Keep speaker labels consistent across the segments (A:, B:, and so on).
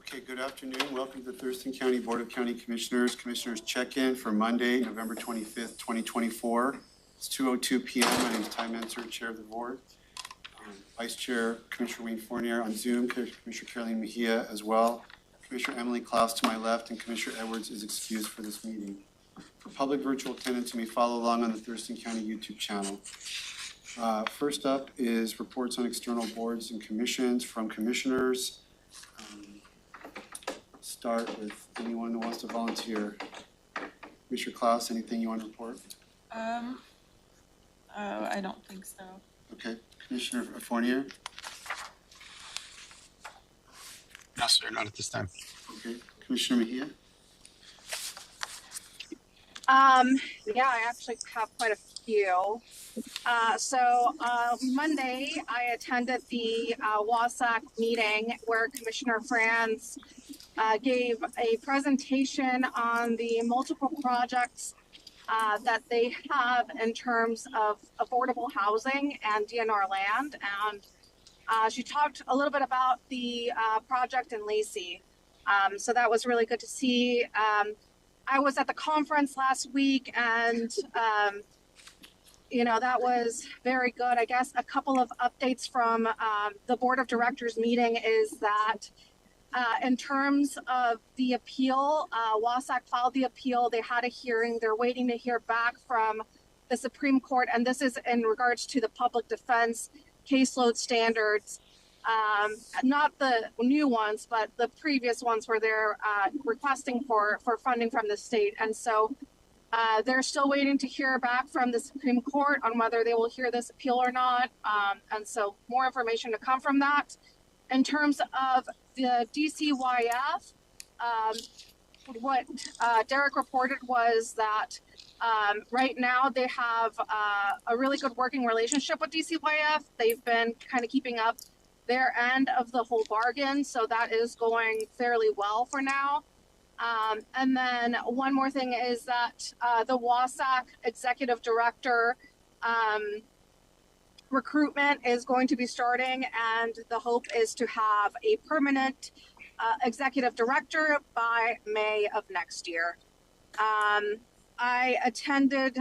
A: Okay, good afternoon. Welcome to the Thurston County Board of County Commissioners. Commissioners check-in for Monday, November 25th, 2024. It's 2:02 p.m. My name is Ty Menser, Chair of the Board. Vice Chair Commissioner Wayne Fournier on Zoom, Commissioner Caroline Mejia as well. Commissioner Emily Klaus to my left, and Commissioner Edwards is excused for this meeting. For public virtual attendance, you may follow along on the Thurston County YouTube channel. First up is reports on external boards and commissions from commissioners. Start with anyone who wants to volunteer. Commissioner Klaus, anything you want to report?
B: I don't think so.
A: Okay. Commissioner Fournier?
C: No, sir, not at this time.
A: Okay. Commissioner Mejia?
D: Yeah, I actually have quite a few. Monday, I attended the WASAC meeting where Commissioner Franz gave a presentation on the multiple projects that they have in terms of affordable housing and DNR land. And she talked a little bit about the project in Lacey. So that was really good to see. I was at the conference last week, and that was very good. I guess a couple of updates from the board of directors meeting is that in terms of the appeal, WASAC filed the appeal. They had a hearing. They're waiting to hear back from the Supreme Court, and this is in regards to the public defense caseload standards. Not the new ones, but the previous ones where they're requesting for funding from the state. And so they're still waiting to hear back from the Supreme Court on whether they will hear this appeal or not. And so more information to come from that. In terms of the DCYF, what Derek reported was that right now they have a really good working relationship with DCYF. They've been kind of keeping up their end of the whole bargain, so that is going fairly well for now. And then one more thing is that the WASAC executive director recruitment is going to be starting, and the hope is to have a permanent executive director by May of next year. I attended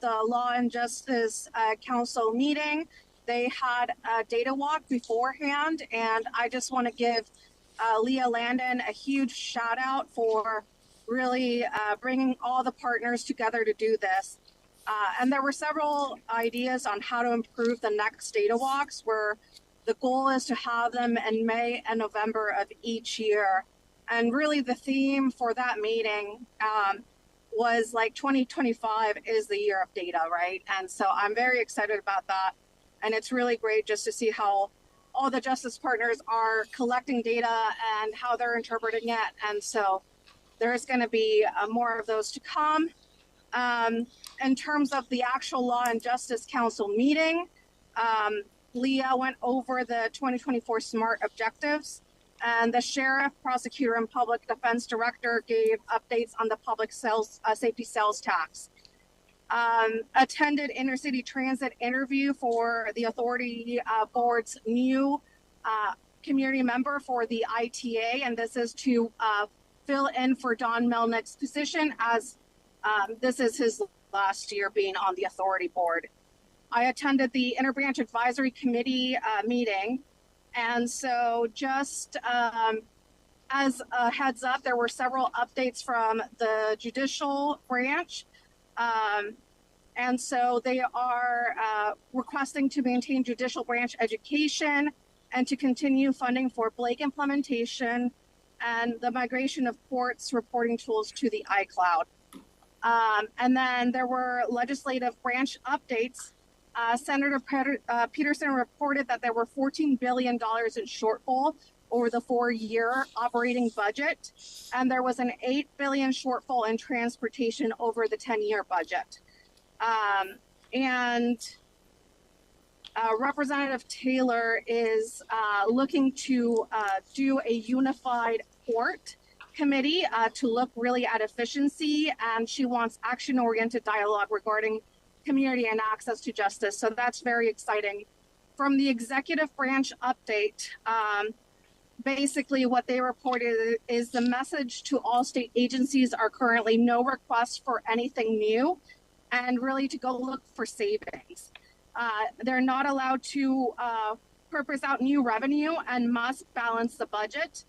D: the Law and Justice Council meeting. They had a data walk beforehand, and I just want to give Leah Landon a huge shout out for really bringing all the partners together to do this. And there were several ideas on how to improve the next data walks, where the goal is to have them in May and November of each year. And really the theme for that meeting was like 2025 is the year of data, right? And so I'm very excited about that. And it's really great just to see how all the justice partners are collecting data and how they're interpreting it. And so there's going to be more of those to come. In terms of the actual Law and Justice Council meeting, Leah went over the 2024 SMART objectives, and the sheriff, prosecutor, and public defense director gave updates on the public safety sales tax. Attended intercity transit interview for the authority board's new community member for the ITA, and this is to fill in for Don Melnick's position, as this is his last year being on the authority board. I attended the Interbranch Advisory Committee meeting, and so just as a heads up, there were several updates from the judicial branch. And so they are requesting to maintain judicial branch education and to continue funding for Blake implementation and the migration of courts reporting tools to the iCloud. And then there were legislative branch updates. Senator Peterson reported that there were $14 billion in shortfall over the 4-year operating budget, and there was an $8 billion shortfall in transportation over the 10-year budget. Representative Taylor is looking to do a unified court committee to look really at efficiency, and she wants action-oriented dialogue regarding community and access to justice. So that's very exciting. From the executive branch update, basically what they reported is the message to all state agencies are currently no requests for anything new and really to go look for savings. They're not allowed to purpose out new revenue and must balance the budget.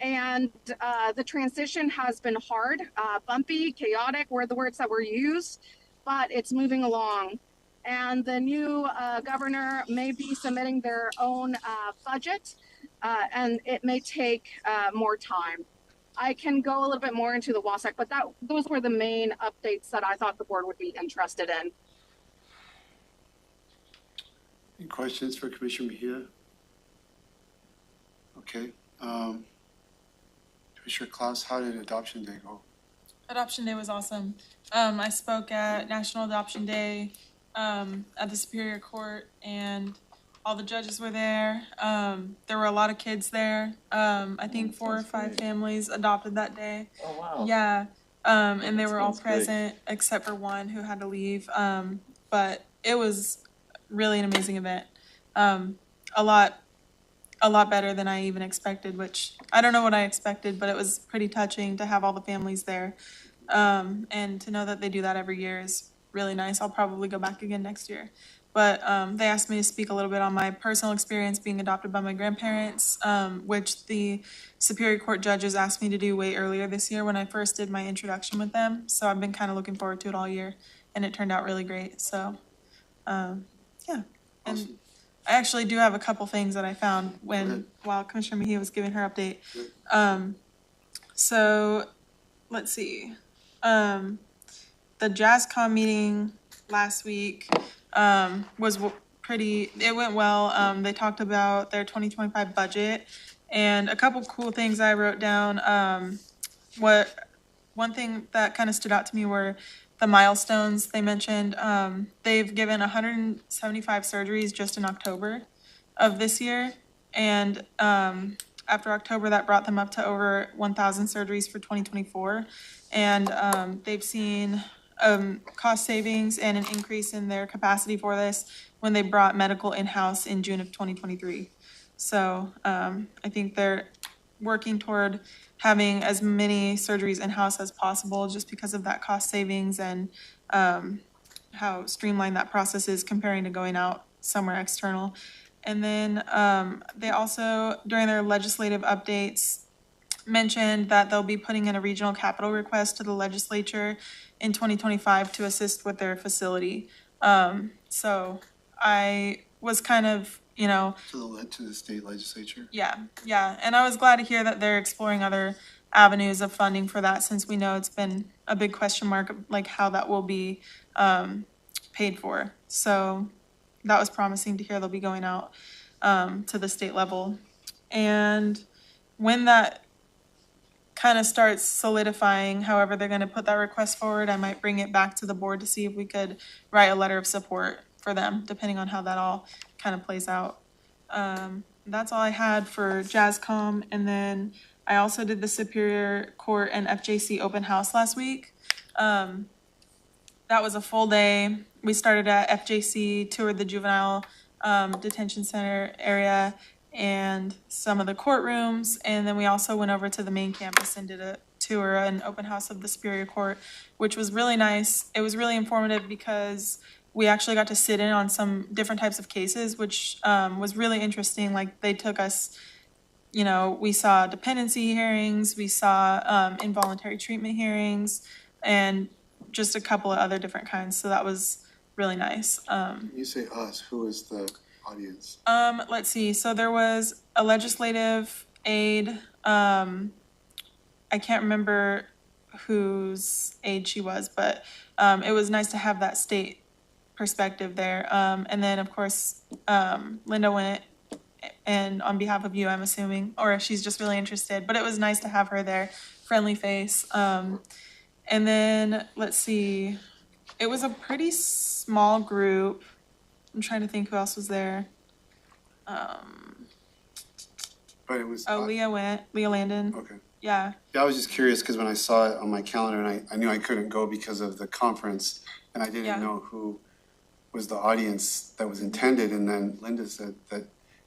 D: The transition has been hard, bumpy, chaotic were the words that were used, but it's moving along. And the new governor may be submitting their own budget, and it may take more time. I can go a little bit more into the WASAC, but those were the main updates that I thought the board would be interested in.
A: Any questions for Commissioner Mejia? Okay. Commissioner Klaus, how did Adoption Day go?
B: Adoption Day was awesome. I spoke at National Adoption Day at the Superior Court, and all the judges were there. There were a lot of kids there. I think 4 or 5 families adopted that day.
E: Oh, wow.
B: Yeah. And they were all
E: Sounds great.
B: present except for one who had to leave. But it was really an amazing event. A lot better than I even expected, which I don't know what I expected, but it was pretty touching to have all the families there. And to know that they do that every year is really nice. I'll probably go back again next year. But they asked me to speak a little bit on my personal experience being adopted by my grandparents, which the Superior Court judges asked me to do way earlier this year when I first did my introduction with them. So I've been kind of looking forward to it all year, and it turned out really great. So, yeah. And
A: Awesome.
B: I actually do have a couple things that I found while Commissioner Mejia was giving her update. So let's see. The JazzCom meeting last week was it went well. They talked about their 2025 budget, and a couple cool things I wrote down. One thing that kind of stood out to me were the milestones they mentioned. They've given 175 surgeries just in October of this year. And after October, that brought them up to over 1,000 surgeries for 2024. And they've seen cost savings and an increase in their capacity for this when they brought medical in-house in June of 2023. So I think they're working toward having as many surgeries in-house as possible just because of that cost savings and how streamlined that process is comparing to going out somewhere external. And then they also, during their legislative updates, mentioned that they'll be putting in a regional capital request to the legislature in 2025 to assist with their facility. So I was kind of,
A: To the state legislature?
B: Yeah. And I was glad to hear that they're exploring other avenues of funding for that, since we know it's been a big question mark, like how that will be paid for. So that was promising to hear they'll be going out to the state level. And when that kind of starts solidifying, however they're going to put that request forward, I might bring it back to the board to see if we could write a letter of support for them, depending on how that all kind of plays out. That's all I had for JazzCom. And then I also did the Superior Court and FJC open house last week. That was a full day. We started at FJC, toured the juvenile detention center area and some of the courtrooms. And then we also went over to the main campus and did a tour, an open house of the Superior Court, which was really nice. It was really informative because we actually got to sit in on some different types of cases, which was really interesting. Like they took us, we saw dependency hearings, we saw involuntary treatment hearings, and just a couple of other different kinds. So that was really nice.
A: You say us, who is the audience?
B: Let's see. So there was a legislative aide. I can't remember whose aide she was, but it was nice to have that state perspective there. And then, of course, Linda went, and on behalf of you, I'm assuming, or she's just really interested. But it was nice to have her there, friendly face. And then, let's see. It was a pretty small group. I'm trying to think who else was there.
A: But it was.
B: Leah Landon.
A: Okay.
B: Yeah.
A: Yeah, I was just curious because when I saw it on my calendar, and I knew I couldn't go because of the conference, and I didn't know who was the audience that was intended. And then Linda said that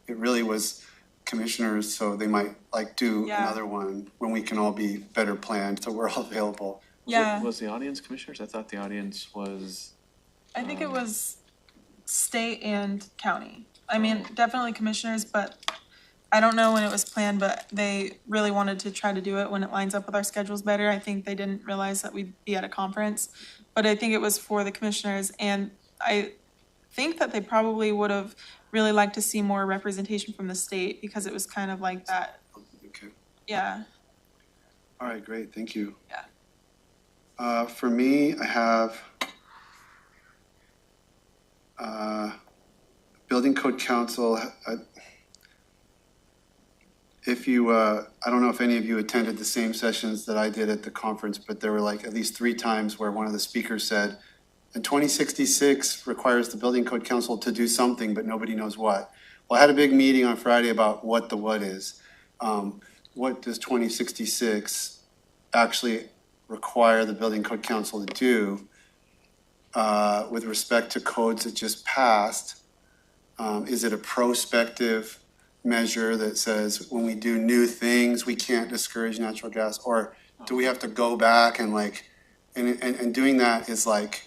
A: it really was commissioners, so they might like do
B: Yeah.
A: another one when we can all be better planned, so we're all available.
B: Yeah,
E: Was the audience commissioners? I thought the audience was.
B: I think it was state and county. I mean, definitely commissioners, but I don't know when it was planned, but they really wanted to try to do it when it lines up with our schedules better. I think they didn't realize that we'd be at a conference, but I think it was for the commissioners, and I think that they probably would have really liked to see more representation from the state, because it was kind of like that,
A: Okay,
B: yeah.
A: all right, great, thank you.
B: Yeah.
A: For me, I have Building Code Council. If you, I don't know if any of you attended the same sessions that I did at the conference, but there were like at least 3 times where one of the speakers said, and 2066 requires the Building Code Council to do something, but nobody knows what. Well, I had a big meeting on Friday about what the what is. What does 2066 actually require the Building Code Council to do with respect to codes that just passed? Is it a prospective measure that says when we do new things, we can't discourage natural gas? Or do we have to go back and like, and doing that is like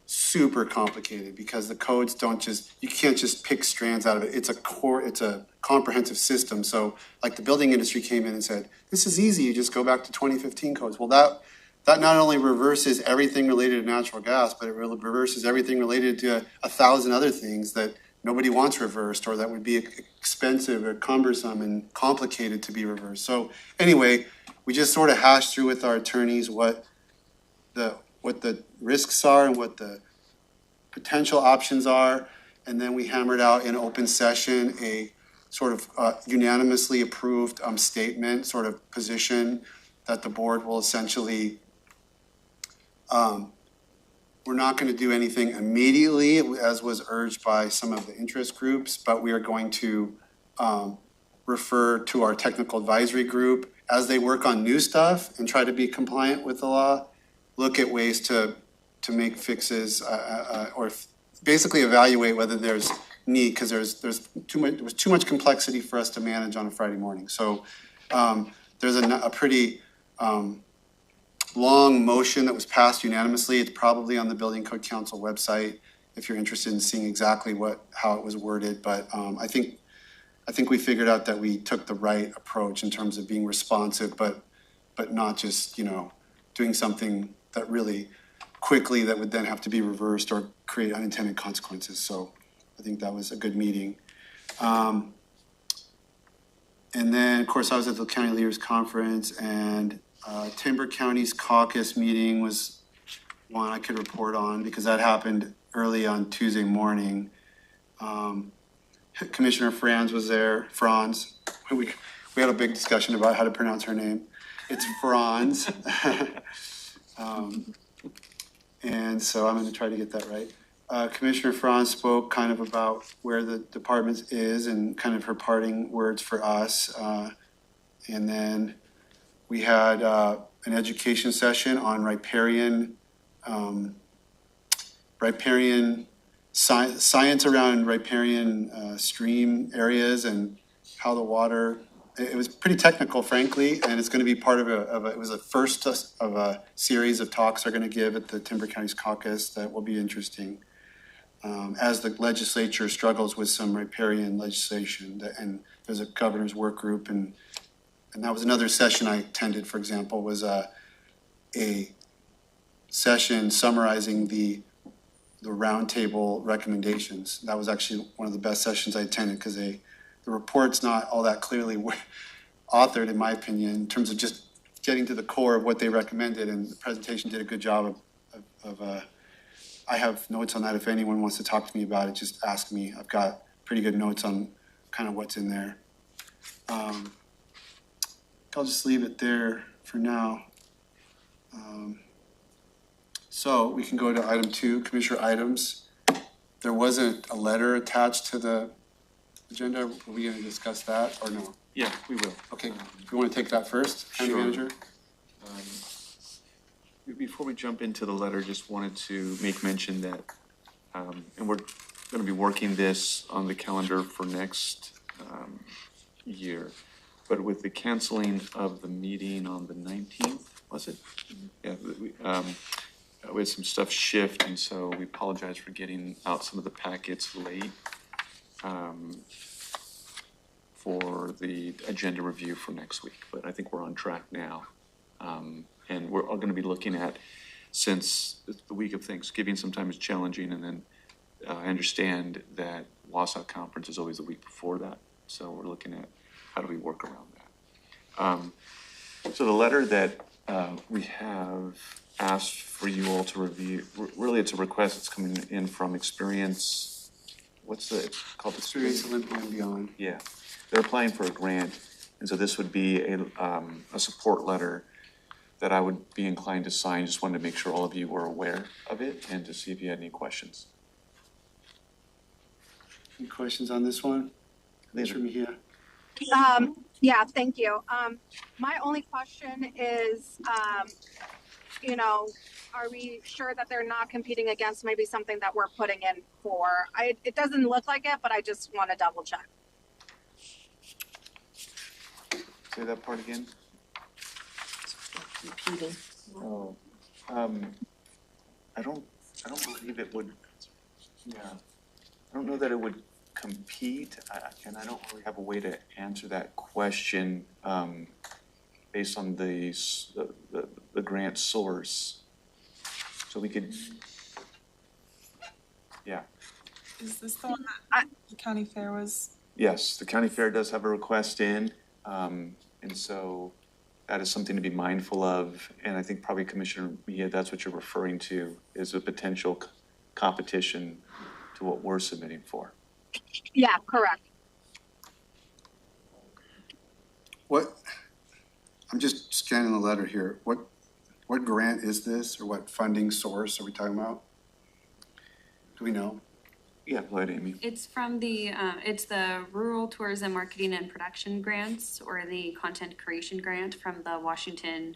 A: super complicated, because the codes don't just, you can't just pick strands out of it. It's a comprehensive system. So like the building industry came in and said, this is easy, you just go back to 2015 codes. Well, that not only reverses everything related to natural gas, but it really reverses everything related to 1,000 other things that nobody wants reversed, or that would be expensive or cumbersome and complicated to be reversed. So anyway, we just sort of hashed through with our attorneys what the risks are and what the potential options are. And then we hammered out in open session a sort of unanimously approved statement, sort of position that the board will essentially, we're not going to do anything immediately, as was urged by some of the interest groups, but we are going to refer to our technical advisory group as they work on new stuff and try to be compliant with the law, look at ways to make fixes or basically evaluate whether there's need, because there was too much complexity for us to manage on a Friday morning. So there's a pretty long motion that was passed unanimously. It's probably on the Building Code Council website if you're interested in seeing exactly how it was worded. But I think we figured out that we took the right approach in terms of being responsive, but not just, doing something that really quickly that would then have to be reversed or create unintended consequences. So I think that was a good meeting. And then, of course, I was at the County Leaders Conference, and Timber County's caucus meeting was one I could report on, because that happened early on Tuesday morning. Commissioner Franz was there, Franz. We had a big discussion about how to pronounce her name. It's Franz. And so I'm going to try to get that right. Commissioner Franz spoke kind of about where the department is and kind of her parting words for us. And then we had an education session on riparian science around riparian stream areas and how the water. It was pretty technical, frankly, and it's going to be part of it was a first of a series of talks they're going to give at the Timber County's caucus that will be interesting as the legislature struggles with some riparian legislation. And there's a governor's work group, and that was another session I attended, for example, was a session summarizing the roundtable recommendations. That was actually one of the best sessions I attended, because the report's not all that clearly authored, in my opinion, in terms of just getting to the core of what they recommended, and the presentation did a good job of I have notes on that. If anyone wants to talk to me about it, just ask me. I've got pretty good notes on kind of what's in there. I'll just leave it there for now. So we can go to item 2, Commissioner items. There wasn't a letter attached to the agenda. Are we going to discuss that or no?
E: Yeah, we will.
A: Okay, do you want to take that first, County
E: Sure.
A: Manager?
E: Before we jump into the letter, just wanted to make mention that, and we're going to be working this on the calendar for next year. But with the canceling of the meeting on the 19th, was it? Yeah, we had some stuff shift, and so we apologize for getting out some of the packets late for the agenda review for next week. But I think we're on track now. And we're all gonna be looking at, since it's the week of Thanksgiving sometimes challenging, and then I understand that Wausau Conference is always the week before that. So we're looking at how do we work around that. So the letter that we have asked for you all to review, really it's a request that's coming in from Experience, what's the, it's called?
A: Experience Olympia and Beyond.
E: Yeah, they're applying for a grant, and so this would be a support letter that I would be inclined to sign. Just wanted to make sure all of you were aware of it and to see if you had any questions.
A: Any questions on this one? Thanks, Mejia.
D: Yeah, thank you. My only question is, you know, are we sure that they're not competing against maybe something that we're putting in for? It doesn't look like it, but I just want to double check.
E: Say that part again?
F: Competing.
E: Oh, I don't believe it would, yeah. I don't know that it would compete, and I don't really have a way to answer that question, based on the grant source. So we could, yeah.
B: Is this the one that the county fair was?
E: Yes, the county fair does have a request in, and so that is something to be mindful of. And I think probably Commissioner Mejia, that's what you're referring to, is a potential competition to what we're submitting for.
D: Yeah, correct.
A: What, I'm just scanning the letter here. What grant is this, or what funding source are we talking about? Do we know?
E: Yeah, go ahead, Amy.
F: It's from it's the Rural Tourism Marketing and Production Grants, or the Content Creation Grant from the Washington,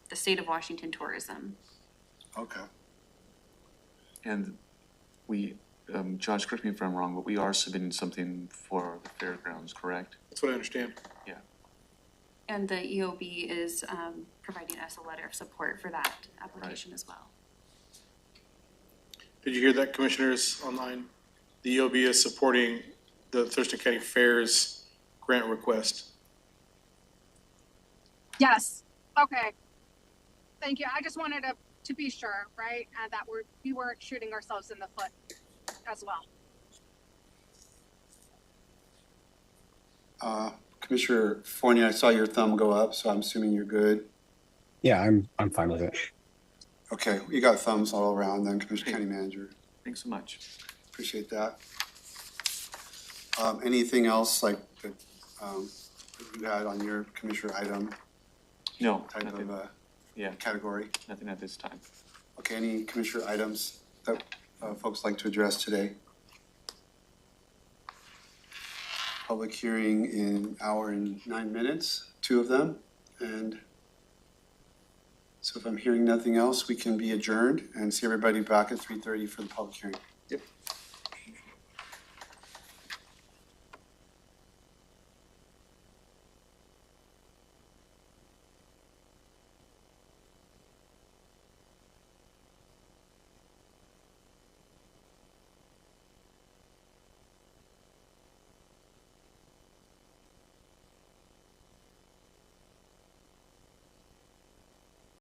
F: the State of Washington Tourism.
A: Okay.
E: And we, Josh, correct me if I'm wrong, but we are submitting something for the fairgrounds, correct?
G: That's what I understand.
E: Yeah.
F: And the EOB is providing us a letter of support for that application as well.
G: Did you hear that, commissioners online? The EOB is supporting the Thurston County Fair's grant request.
D: Yes. Okay. Thank you. I just wanted to be sure, right? And that we weren't shooting ourselves in the foot as well.
A: Commissioner Fournier, I saw your thumb go up, so I'm assuming you're good.
H: Yeah, I'm fine with it.
A: Okay, you got thumbs all around then, Commissioner County Manager.
E: Thanks so much.
A: Appreciate that. Anything else like that you had on your commissioner item
E: No,
A: type
E: nothing,
A: of
E: yeah,
A: category?
E: nothing at this time.
A: Okay, any commissioner items that folks like to address today? Public hearing in an hour and 9 minutes, 2 of them. And so if I'm hearing nothing else, we can be adjourned and see everybody back at 3:30 for the public hearing.